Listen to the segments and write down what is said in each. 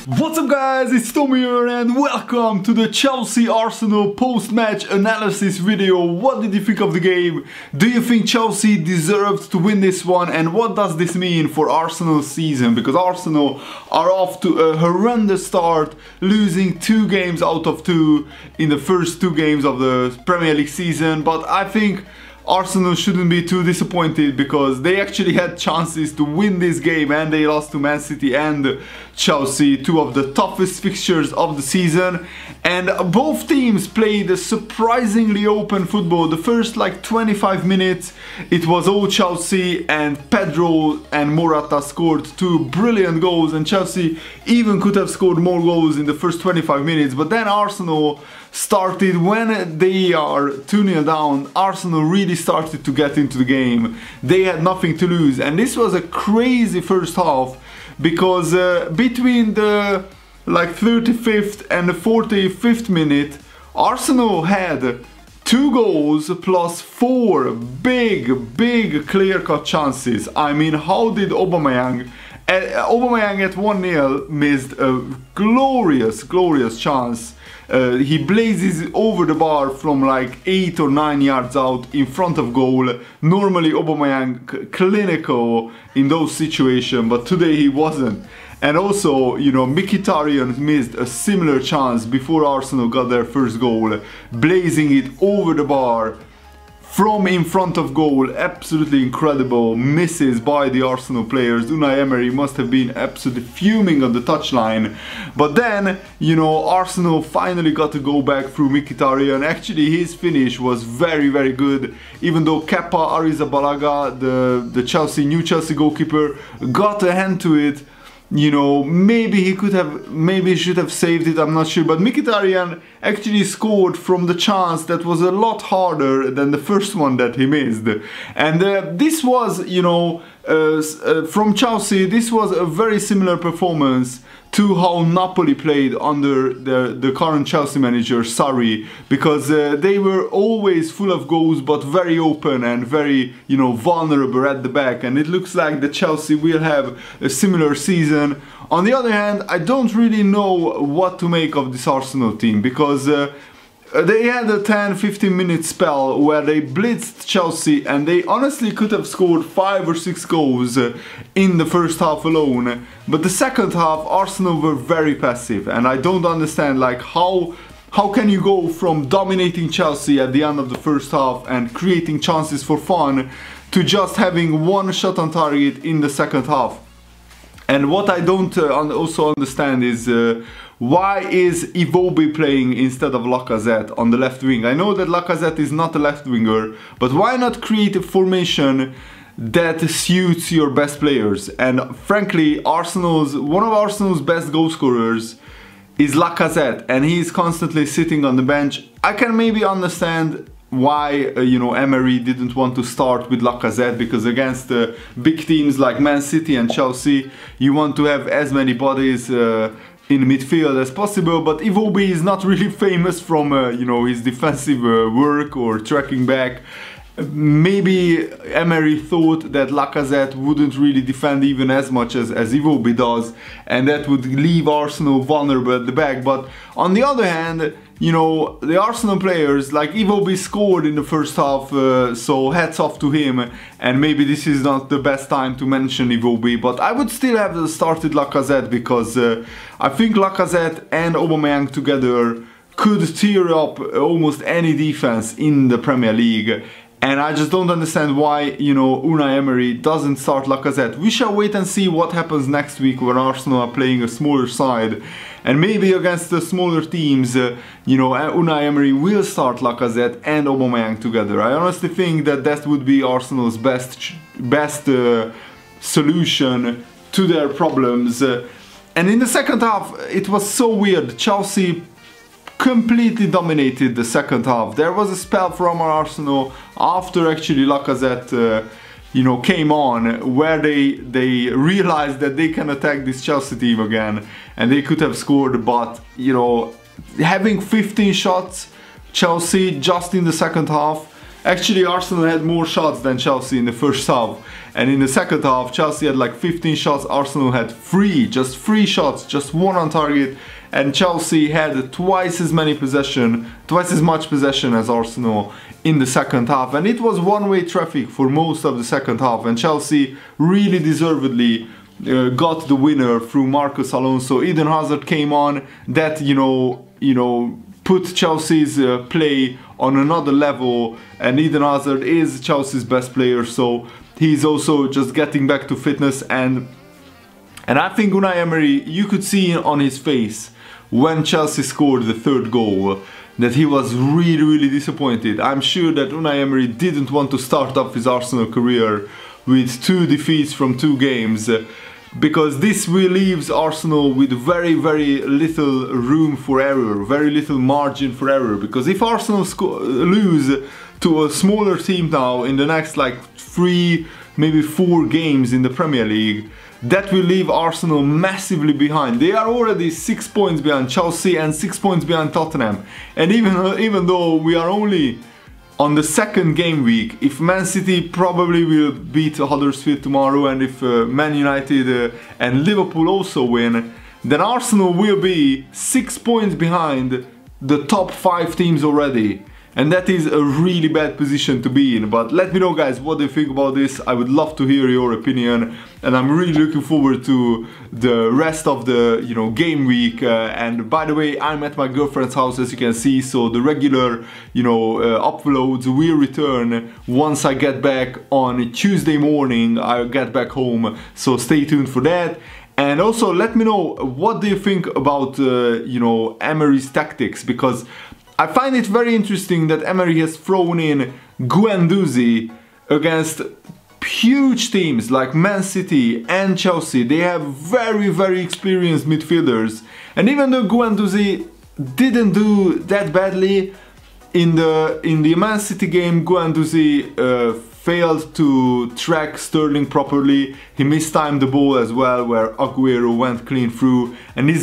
What's up guys, it's Tommy here and welcome to the Chelsea-Arsenal post-match analysis video. What did you think of the game? Do you think Chelsea deserved to win this one? And what does this mean for Arsenal's season? Because Arsenal are off to a horrendous start, losing 2 games out of 2 in the first 2 games of the Premier League season. But I think Arsenal shouldn't be too disappointed because they actually had chances to win this game and they lost to Man City and Chelsea, 2 of the toughest fixtures of the season. And both teams played a surprisingly open football. The first like 25 minutes it was all Chelsea, and Pedro and Morata scored 2 brilliant goals, and Chelsea even could have scored more goals in the first 25 minutes. But then Arsenal started, when they are 2-0 down, Arsenal really started to get into the game. They had nothing to lose, and this was a crazy first half because between the like 35th and the 45th minute, Arsenal had 2 goals plus 4 big clear-cut chances. I mean, how did Aubameyang at 1-0 missed a glorious chance. He blazes over the bar from like 8 or 9 yards out in front of goal. Normally Aubameyang clinical in those situations, but today he wasn't. And also, you know, Mkhitaryan missed a similar chance before Arsenal got their first goal, blazing it over the bar from in front of goal. Absolutely incredible misses by the Arsenal players. Unai Emery must have been absolutely fuming on the touchline. But then, you know, Arsenal finally got to go back through Mkhitaryan. Actually, his finish was very good. Even though Kepa Arrizabalaga, the new Chelsea goalkeeper, got a hand to it. You know, maybe he should have saved it, I'm not sure. But Mkhitaryan actually scored from the chance that was a lot harder than the first one that he missed. And this was, you know, from Chelsea, this was a very similar performance to how Napoli played under the current Chelsea manager, Sarri, because they were always full of goals but very open and very, you know, vulnerable at the back. And it looks like the Chelsea will have a similar season. On the other hand, I don't really know what to make of this Arsenal team, because they had a 10-15 minute spell where they blitzed Chelsea, and they honestly could have scored 5 or 6 goals in the first half alone. But the second half, Arsenal were very passive, and I don't understand, like, how can you go from dominating Chelsea at the end of the first half and creating chances for fun to just having 1 shot on target in the second half? And what I don't also understand is why is Iwobi playing instead of Lacazette on the left wing? I know that Lacazette is not a left winger, but why not create a formation that suits your best players? And frankly, one of Arsenal's best goal scorers is Lacazette, and he's constantly sitting on the bench. I can maybe understand why you know, Emery didn't want to start with Lacazette, because against big teams like Man City and Chelsea, you want to have as many bodies in midfield as possible. But Iwobi is not really famous from you know, his defensive work or tracking back. Maybe Emery thought that Lacazette wouldn't really defend even as much as Iwobi does, and that would leave Arsenal vulnerable at the back. But on the other hand, you know, the Arsenal players, like Iwobi, scored in the first half, so hats off to him. And maybe this is not the best time to mention Iwobi, but I would still have started Lacazette, because I think Lacazette and Aubameyang together could tear up almost any defense in the Premier League. And I just don't understand why, you know, Unai Emery doesn't start Lacazette. We shall wait and see what happens next week when Arsenal are playing a smaller side. And maybe against the smaller teams, you know, Unai Emery will start Lacazette and Aubameyang together. I honestly think that that would be Arsenal's best solution to their problems. And in the second half, it was so weird. Chelsea completely dominated the second half. There was a spell from Arsenal after actually Lacazette you know, came on, where they realized that they can attack this Chelsea team again, and they could have scored. But you know, having 15 shots, Chelsea, just in the second half, Actually, Arsenal had more shots than Chelsea in the first half. And in the second half, Chelsea had like 15 shots, Arsenal had 3, just 3 shots, just 1 on target. And Chelsea had twice as much possession as Arsenal in the second half. And it was one-way traffic for most of the second half. And Chelsea really deservedly got the winner through Marcos Alonso. Eden Hazard came on, that put Chelsea's play on another level, and Eden Hazard is Chelsea's best player, so he's also just getting back to fitness. And I think Unai Emery, you could see on his face when Chelsea scored the third goal that he was really disappointed. I'm sure that Unai Emery didn't want to start off his Arsenal career with 2 defeats from 2 games, because this will leaves Arsenal with very little room for error, very little margin for error. Because if Arsenal lose to a smaller team now in the next like 3, maybe 4 games in the Premier League, that will leave Arsenal massively behind. They are already 6 points behind Chelsea and 6 points behind Tottenham. And even though we are only on the second game week, if Man City probably will beat Huddersfield tomorrow, and if Man United and Liverpool also win, then Arsenal will be 6 points behind the top 5 teams already. And that is a really bad position to be in. But let me know, guys, what do you think about this? I would love to hear your opinion, and I'm really looking forward to the rest of the game week. And by the way, I'm at my girlfriend's house, as you can see, so the regular uploads will return once I get back on Tuesday morning. I'll get back home, so stay tuned for that. And also let me know, what do you think about Emery's tactics, because I find it very interesting that Emery has thrown in Guendouzi against huge teams like Man City and Chelsea. They have very experienced midfielders, and even though Guendouzi didn't do that badly in the Man City game, Guendouzi failed to track Sterling properly. He mistimed the ball as well, where Aguero went clean through. And in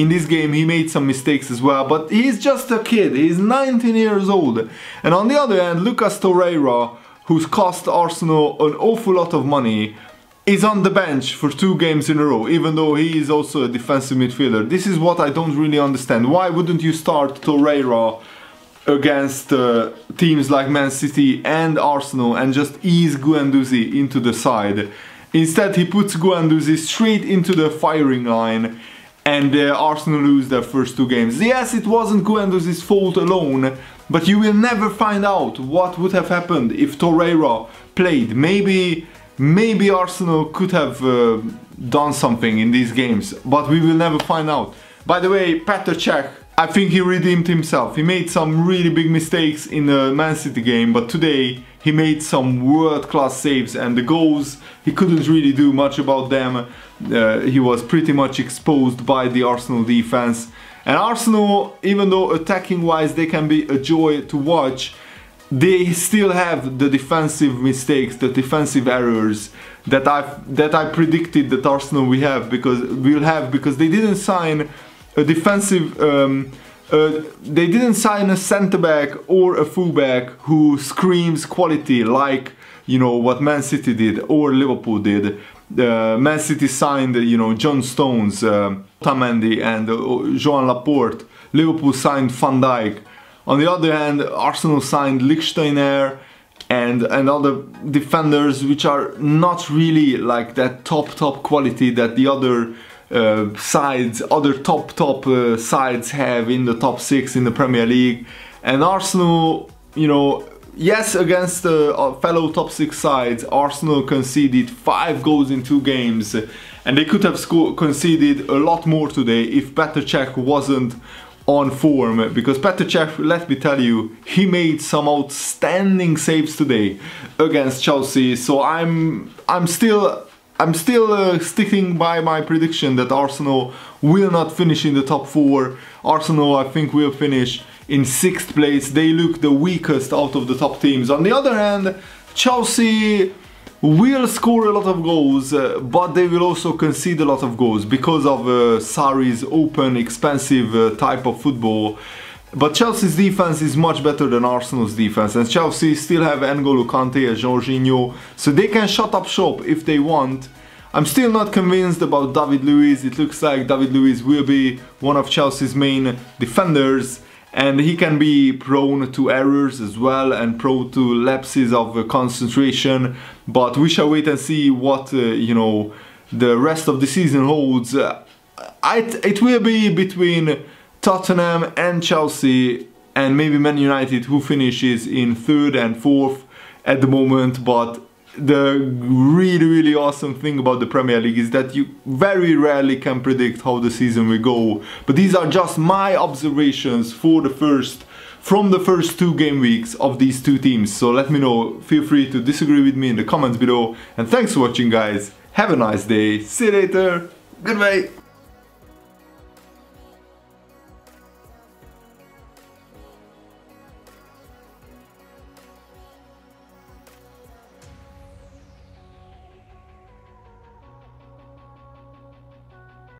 this game he made some mistakes as well, but he's just a kid, he's 19 years old. And on the other hand, Lucas Torreira, who's cost Arsenal an awful lot of money, is on the bench for 2 games in a row, even though he is also a defensive midfielder. This is what I don't really understand. Why wouldn't you start Torreira against teams like Man City and Arsenal and just ease Guendouzi into the side? Instead, he puts Guendouzi straight into the firing line, and Arsenal lose their first 2 games. Yes, it wasn't Guendouzi's fault alone, but you will never find out what would have happened if Torreira played. Maybe Arsenal could have done something in these games, but we will never find out. By the way, Petr Cech, I think he redeemed himself. He made some really big mistakes in the Man City game, but today he made some world-class saves, and the goals, he couldn't really do much about them. He was pretty much exposed by the Arsenal defense. And Arsenal, even though attacking-wise they can be a joy to watch, they still have the defensive mistakes, the defensive errors that I predicted that Arsenal will have, because they didn't sign a defensive, they didn't sign a centre-back or a full-back who screams quality like, what Man City did or Liverpool did. Man City signed, John Stones, Otamendi and Joan Laporte. Liverpool signed Van Dijk. On the other hand, Arsenal signed Lichtsteiner and other defenders which are not really like that top quality that the other top sides have in the top 6 in the Premier League. And Arsenal, yes, against fellow top 6 sides, Arsenal conceded 5 goals in 2 games, and they could have conceded a lot more today if Petr Cech wasn't on form, because Petr Cech, let me tell you, he made some outstanding saves today against Chelsea. So I'm still sticking by my prediction that Arsenal will not finish in the top 4. Arsenal, I think, will finish in 6th place. They look the weakest out of the top teams. On the other hand, Chelsea will score a lot of goals, but they will also concede a lot of goals because of Sarri's open, expensive type of football. But Chelsea's defense is much better than Arsenal's defense, and Chelsea still have N'Golo Kante and Jorginho, so they can shut up shop if they want. I'm still not convinced about David Luiz. It looks like David Luiz will be one of Chelsea's main defenders, and he can be prone to errors as well and prone to lapses of concentration, but we shall wait and see what you know, the rest of the season holds. It will be between Tottenham and Chelsea and maybe Man United, who finishes in 3rd and 4th at the moment. But the really awesome thing about the Premier League is that you very rarely can predict how the season will go. But these are just my observations from the first 2 game weeks of these 2 teams. So let me know, feel free to disagree with me in the comments below. And thanks for watching, guys. Have a nice day. See you later. Goodbye.